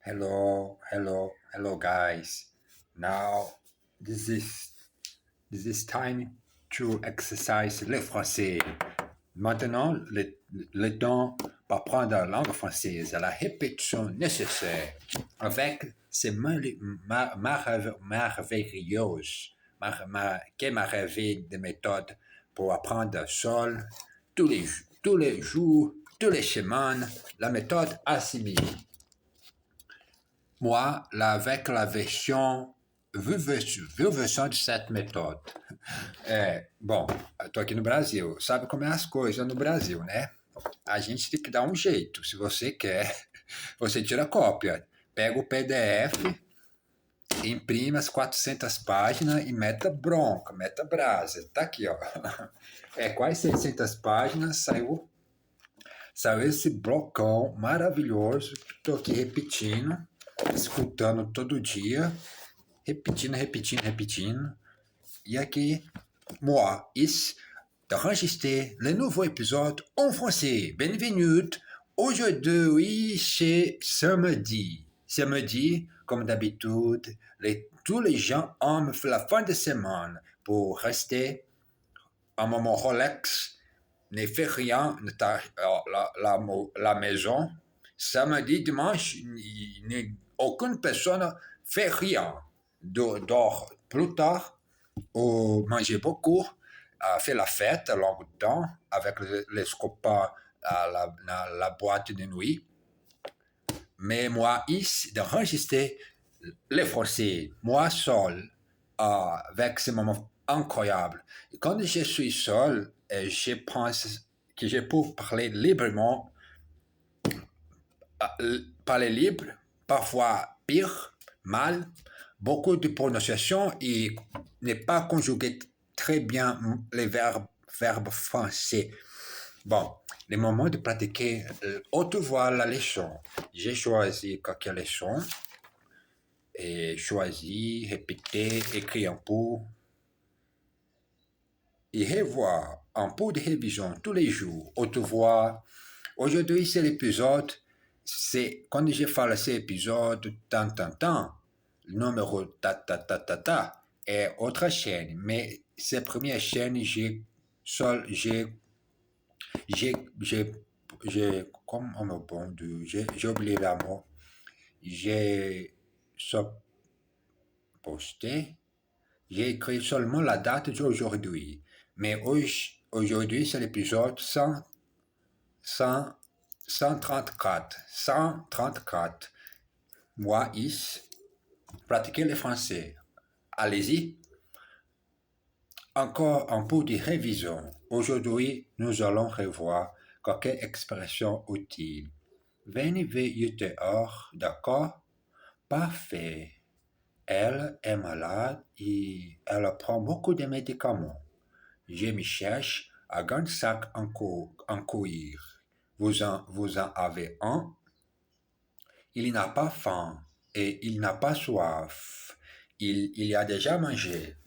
Hello, guys. Now, this is this is time to exercise le français. Maintenant, le temps pour apprendre la langue française, la répétition nécessaire avec ces merveilleuses, que merveille de méthodes pour apprendre seul tous les jours, toutes les semaines, la méthode assimilée. Moi, avec la versão de cette méthode. Bom, eu tô aqui no Brasil. Sabe como é as coisas no Brasil, né? A gente tem que dar um jeito. Se você quer, você tira cópia. Pega o PDF, imprime as 400 páginas e meta bronca, meta brasa. Tá aqui, ó. Quase 600 páginas, saiu esse blocão maravilhoso que tô aqui repetindo, escutando todo dia, repetindo. Et aquí, moi, is d'enregistrer le nouveau épisode en français. Bienvenue. Aujourd'hui, c'est samedi. Samedi, comme d'habitude, tous les gens aiment la fin de semaine pour rester un moment relax, ne faire rien, la maison. Samedi, dimanche, aucune personne fait rien. Dort plus tard, ou manger beaucoup, fait la fête à long temps avec les copains à la boîte de nuit. Mais moi, ici, d'enregistrer les Français, moi seul, avec ces moments incroyables. Quand je suis seul, je pense que je peux parler librement, parler libre, parfois pire, mal, beaucoup de prononciation et ne pas conjuguer très bien les verbes français. Bon, le moment de pratiquer haute voix la leçon. J'ai choisi quelques leçons et choisi, répéter, écrire un peu et revoir un peu de révision tous les jours. Haute voix. Aujourd'hui, c'est l'épisode, c'est quand je fais cet épisode, le numéro est autre chaîne, mais cette première chaîne, j'ai comme on me bon j'ai oublié la mot, j'ai posté, j'ai écrit seulement la date d'aujourd'hui, mais aujourd'hui c'est l'épisode 134. Moi, is, pratiquer le français. Allez-y. Encore un peu de révision. Aujourd'hui, nous allons revoir quelques expressions utiles. Venez dehors, d'accord? Parfait. Elle est malade et elle prend beaucoup de médicaments. Je me cherche un grand sac en cuir. Vous en avez un? Il n'a pas faim et il n'a pas soif. Il a déjà mangé.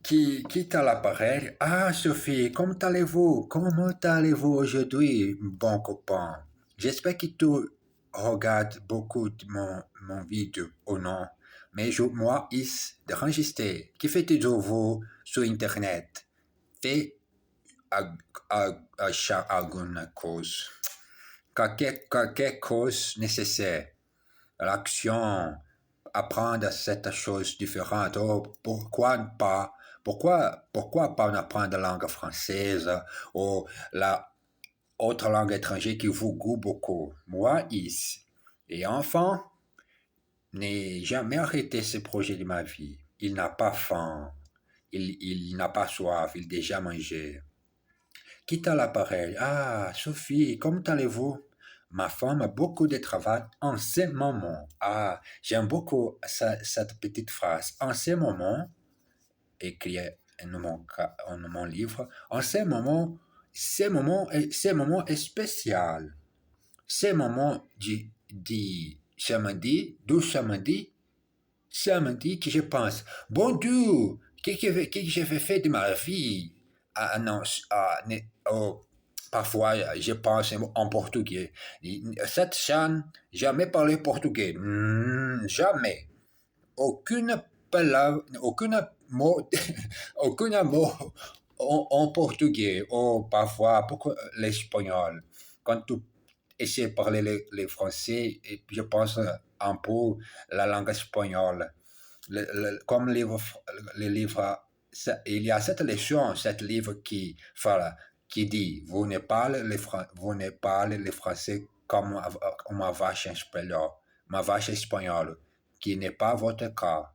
Qui t'a l'appareil? Ah, Sophie, comment allez-vous? Comment allez-vous aujourd'hui, bon copain? J'espère que tu regardes beaucoup de mon vidéo ou non. Mais moi, is d'enregistrer. Que faites vous sur Internet? Fais alguma chose. Quelque chose nécessaire. L'action, apprendre cette chose différente. Oh, pourquoi pas en apprendre la langue française ou la autre langue étrangère qui vous goûte beaucoup? Moi, is. Et enfin, n'ai jamais arrêté ce projet de ma vie. Il n'a pas faim. Il n'a pas soif. Il a déjà mangé. Quitte l'appareil. Ah, Sophie, comment allez-vous? Ma femme a beaucoup de travail en ce moment. Ah, j'aime beaucoup cette petite phrase. En ce moment, écrit dans mon livre, en ce moment est spécial. Ce moment du samedi que je pense, bon Dieu, qu'est-ce que j'ai fait de ma vie? Ah non, Parfois, je pense en portugais. Cette chaîne, jamais parlé portugais. Jamais. Aucune palabra, aucun mot, aucun mot en portugais. Ou parfois, beaucoup l'espagnol. Quand tu essaies de parler les français, et je pense un peu la langue espagnole. Comme les livres, il y a cette leçon, cette livre qui, voilà, qui dit, vous ne parlez les français comme ma vache espagnole, qui n'est pas votre cas.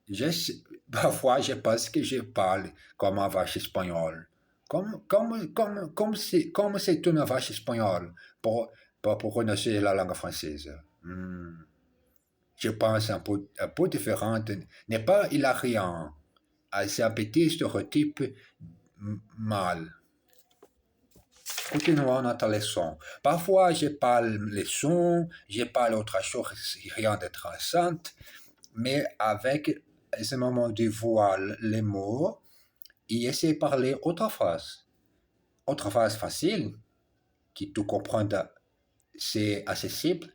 Je, parfois, je pense que je parle comme ma vache espagnole. Comme c'est une vache espagnole pour prononcer la langue française. Je pense un peu différente. N'est pas hilarant. C'est un petit stéréotype mal. Continuons notre leçon. Parfois, je parle les sons, je parle autre chose, rien d'intéressant, mais avec ce moment de voir les mots, et essayer de parler autre phrase. Autre phrase facile, qui tout comprendre, c'est accessible,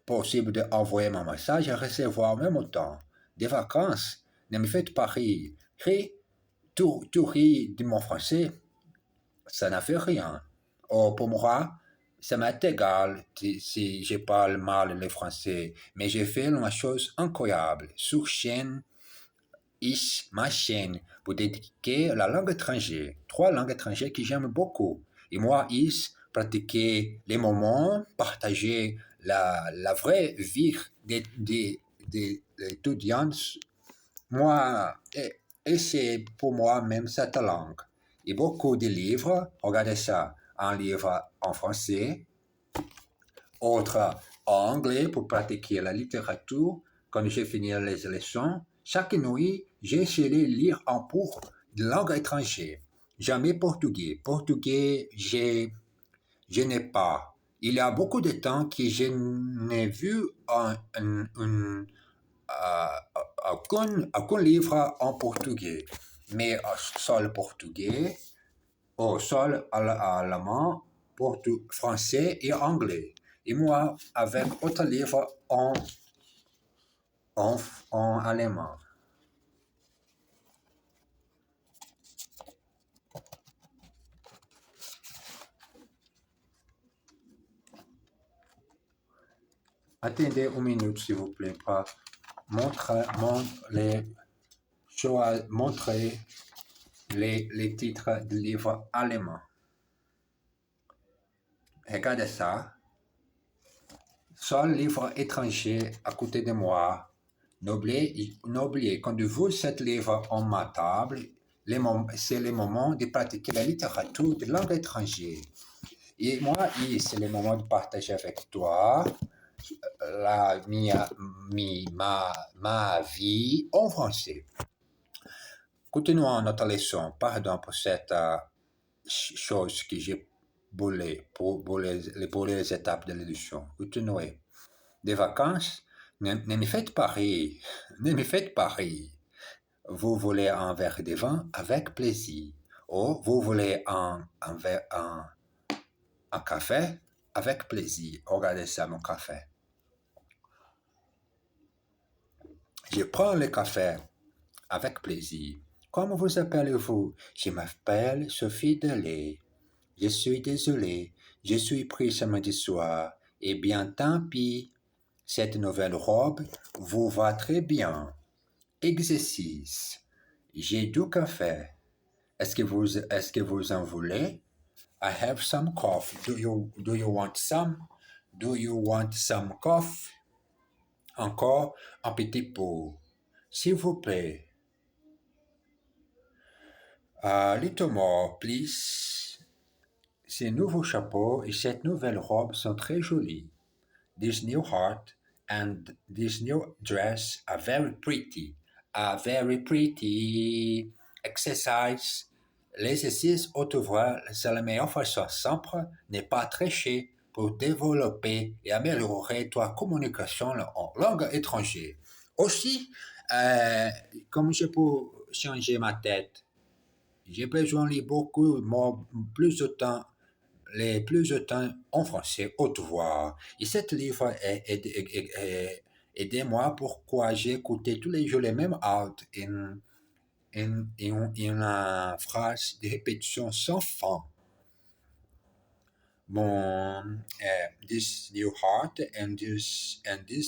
possible d'envoyer mon message et recevoir en même temps. Des vacances, ne me faites pas rire. Tu ris de mon français, ça n'a fait rien. Or, pour moi, ça m'est égal si je parle mal le français, mais j'ai fait une chose incroyable. Sur ma chaîne, pour dédiquer la langue étrangère. 3 langues étrangères que j'aime beaucoup. Et moi, pratiquer les moments, partager la vraie vie des étudiants. Moi, et c'est pour moi même cette langue. Et beaucoup de livres, regardez ça, un livre en français, autre en anglais pour pratiquer la littérature. Quand j'ai fini les leçons, chaque nuit, j'ai essayé de lire un peu de langue étrangère. Jamais portugais. Portugais, je n'ai pas. Il y a beaucoup de temps que je n'ai vu aucun livre en portugais. Mais seul portugais, ou seul allemand, français et anglais. Et moi, avec autre livre en allemand. Attendez une minute, s'il vous plaît, pour montrer les titres de livres allemands. Regardez ça. Seul livre étranger à côté de moi. N'oubliez, quand vous cette livre en ma table, c'est le moment de pratiquer la littérature de langue étrangère. Et moi, c'est le moment de partager avec toi ma vie en français. Continuons notre leçon. Pardon pour cette chose que j'ai boulé pour les étapes de l'élection. Continuez. Des vacances, ne me faites pas rire. Ne me faites pas rire. Vous voulez un verre de vin avec plaisir. Ou vous voulez un café avec plaisir. Regardez ça, mon café. Je prends le café avec plaisir. Comment vous appelez-vous? Je m'appelle Sophie Delay. Je suis désolé. Je suis pris samedi soir. Eh bien, tant pis. Cette nouvelle robe vous va très bien. Exercice. J'ai du café. Est-ce que vous en voulez? I have some coffee. Do you want some? Do you want some coffee? Encore un petit peu. S'il vous plaît. A little more, please. Ces nouveaux chapeaux et cette nouvelle robe sont très jolis. This new heart and this new dress are very pretty. Are very pretty. Exercise. L'exercice haute voix, c'est la meilleure façon simple, n'est pas tricher pour développer et améliorer ta communication en langue étrangère. Aussi, comme je peux changer ma tête, J'ai besoin de beaucoup, plus de temps, plus de temps en français, haute voix. Et cet livre aidez-moi pourquoi j'ai écouté tous les jours les mêmes out une phrase de répétition sans fin. This new heart and this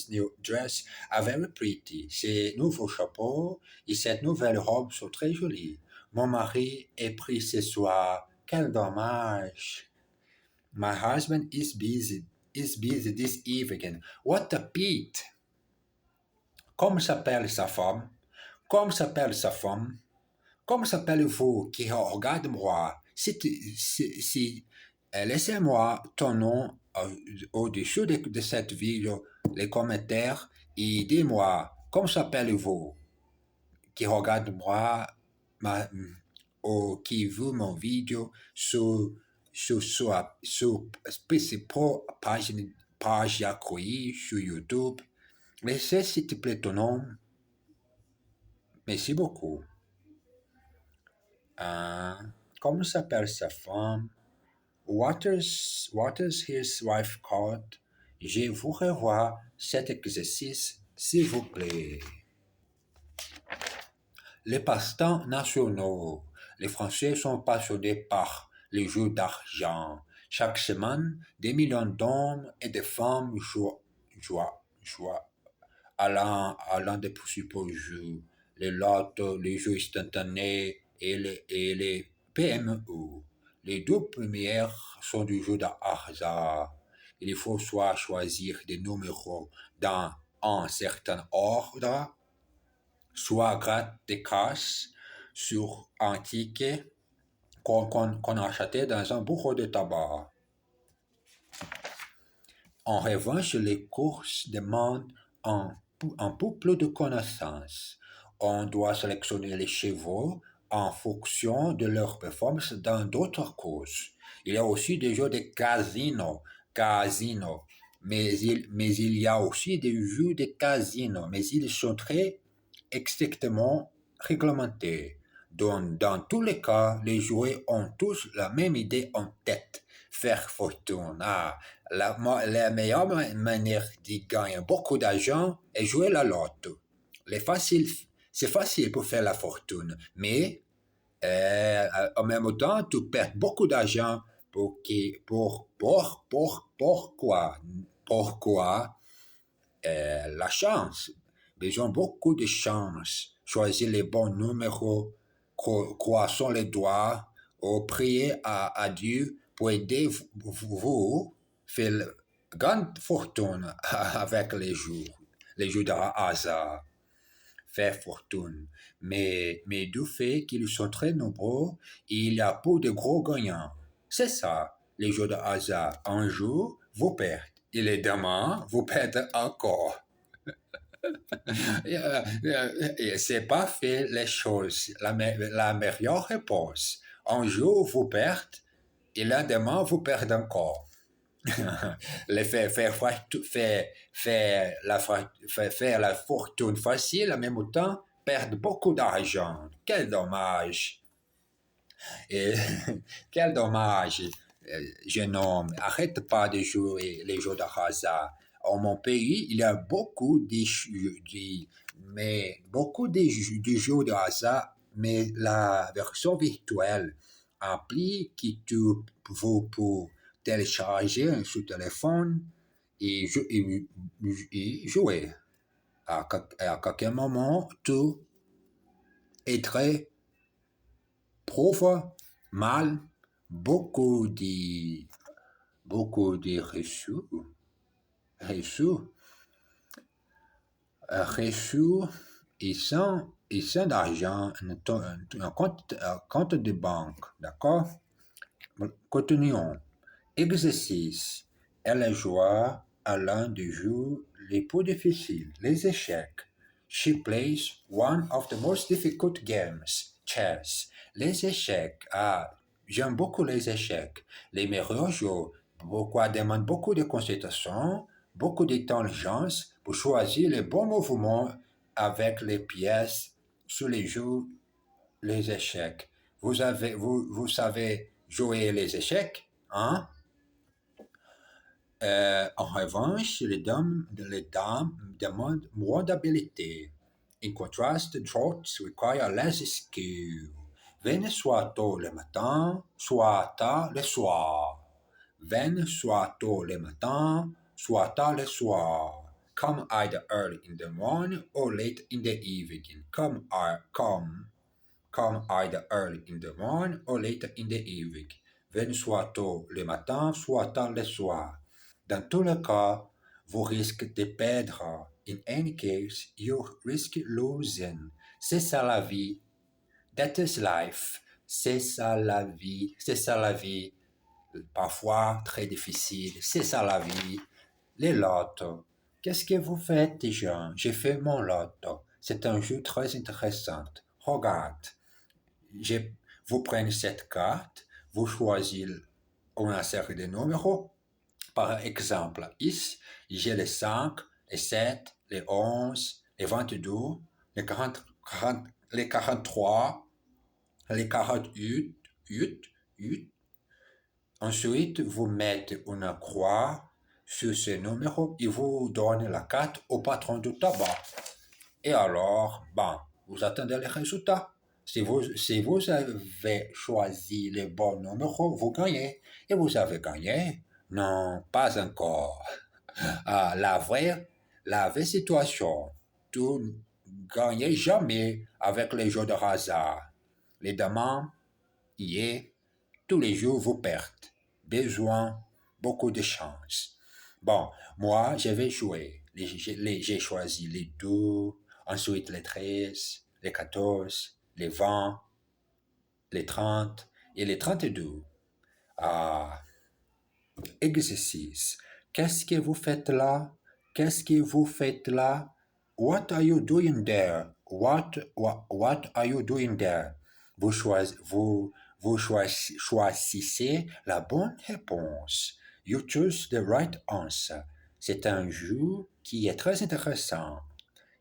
new dress are very pretty. Ces nouveaux chapeaux et cette nouvelle robe sont très jolies. Mon mari est pris ce soir. Quel dommage. My husband is busy this evening. What a pity. Comment s'appelle sa femme? Comment s'appelle sa femme? Comment s'appelez-vous qui regarde-moi? Laissez-moi ton nom au-dessus de cette vidéo, les commentaires, et dis-moi, comment s'appelez-vous qui regarde-moi ou qui veut mon vidéo sur page accueillie sur YouTube. Laissez s'il te plaît ton nom. Merci beaucoup. Comment s'appelle sa femme? What is his wife called? Je vous revois cet exercice, s'il vous plaît. Les passe-temps nationaux. Les Français sont passionnés par les jeux d'argent. Chaque semaine, des millions d'hommes et de femmes jouent à l'un des principaux jeux. Les lotos, les jeux instantanés et les PMU. Les deux premières sont du jeu de hasard. Il faut soit choisir des numéros dans un certain ordre, soit gratter des cases sur un ticket qu'on a acheté dans un bureau de tabac. En revanche, les courses demandent un peu plus de connaissances. On doit sélectionner les chevaux en fonction de leur performance dans d'autres courses. Il y a aussi des jeux de casino, mais il y a aussi des jeux de casino, mais ils sont très strictement réglementés. Dans tous les cas, les joueurs ont tous la même idée en tête. Faire fortune. La meilleure manière de gagner beaucoup d'argent est jouer la loto. C'est facile pour faire la fortune, mais en même temps, tu perds beaucoup d'argent pourquoi la chance. Besoin beaucoup de chance. Choisir les bons numéros, croisons les doigts, ou prier à Dieu pour aider vous faire grande fortune avec les jeux de hasard. Faire fortune. Mais du fait qu'ils sont très nombreux, il y a peu de gros gagnants. C'est ça, les jeux de hasard. Un jour, vous perdez. Et le demain, vous perdez encore. C'est pas fait les choses. La meilleure réponse. Un jour, vous perdez. Et le demain, vous perdez encore. Faire la fortune facile en même temps, perdre beaucoup d'argent. Quel dommage. Quel dommage. Jeune homme, arrête pas de jouer les jeux de hasard. En mon pays, il y a beaucoup de jeux de hasard, mais la version virtuelle, appli que vous pouvez télécharger sur téléphone et jouer. À quelques moments, tout est très profond, mal, beaucoup de reçus et sans d'argent, un compte de banque, d'accord? Continuons. Exercice. Elle joue à l'un des jeux les plus difficiles, les échecs. She plays one of the most difficult games, chess. Les échecs. J'aime beaucoup les échecs. Les meilleurs jeux. Pourquoi demande beaucoup de concentration, beaucoup d'intelligence pour choisir les bons mouvements avec les pièces sur les jeux, les échecs. vous savez jouer les échecs, hein? En revanche, les dames demandent moins d'habileté. In contrast, droughts require less skill. Venez soit tôt le matin, soit tard le soir. Venez soit tôt le matin, soit tard le soir. Come either early in the morning or late in the evening. Come either early in the morning or later in the evening. Venez soit tôt le matin, soit tard le soir. Dans tous les cas, vous risquez de perdre. In any case, you risk losing. C'est ça la vie. That is life. C'est ça la vie. C'est ça la vie. Parfois très difficile. C'est ça la vie. Les lotos. Qu'est-ce que vous faites déjà? J'ai fait mon loto. C'est un jeu très intéressant. Regarde. Vous prenez cette carte, vous choisissez une série de numéros. Par exemple, ici, j'ai les 5, les 7, les 11, les 22, les 43, les 48. Ensuite, vous mettez une croix sur ces numéros et vous donnez la carte au patron du tabac. Et alors, vous attendez les résultats. Si vous avez choisi les bons numéros, vous gagnez. Et vous avez gagné? Non, pas encore. La vraie situation, tu ne gagnes jamais avec les jeux de hasard. Les demandes, tous les jours vous perdez. Besoin, beaucoup de chance. Bon, moi, je vais jouer. J'ai choisi les 2, ensuite les 13, les 14, les 20, les 30 et les 32. Exercice. Qu'est-ce que vous faites là? Qu'est-ce que vous faites là? What are you doing there? What are you doing there? Vous choisissez la bonne réponse. You choose the right answer. C'est un jeu qui est très intéressant.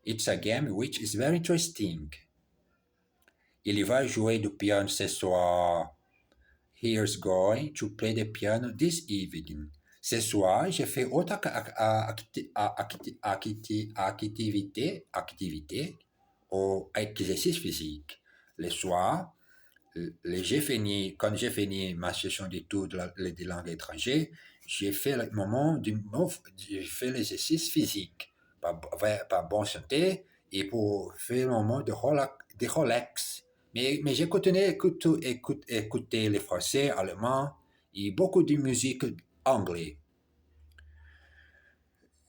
It's a game which is very interesting. Il va jouer du piano ce soir. He's going to play the piano this evening. Ce soir, j'ai fait autre activité ou exercice physique. Le soir, quand j'ai fini ma session d'études de langue étrangère, j'ai fait l'exercice physique par bonne santé et pour faire le moment de relax. Mais j'ai continué à écouter les français, allemands et beaucoup de musique anglaise.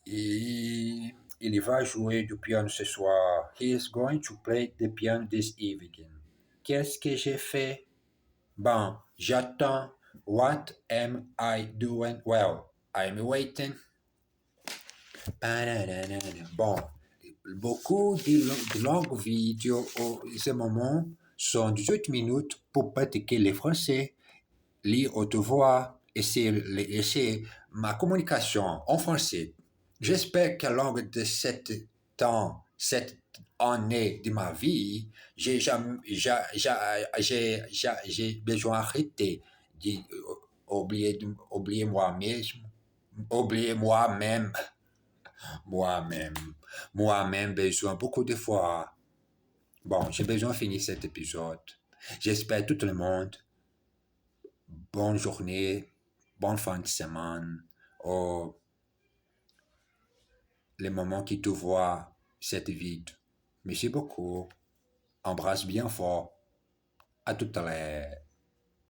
Il va jouer du piano ce soir. He is going to play the piano this evening. Qu'est-ce que j'ai fait? J'attends. What am I doing? Well, I'm waiting. Beaucoup de longues vidéos en ce moment sont 18 minutes pour pratiquer le français, lire haute voix et c'est ma communication en français. J'espère qu'à long de cette année de ma vie, j'ai besoin d'arrêter d'oublier moi-même besoin beaucoup de fois. J'ai besoin de finir cet épisode. J'espère tout le monde. Bonne journée, bonne fin de semaine. Les moments qui te voient cette vidéo. Merci beaucoup. Embrasse bien fort. À tout à l'heure.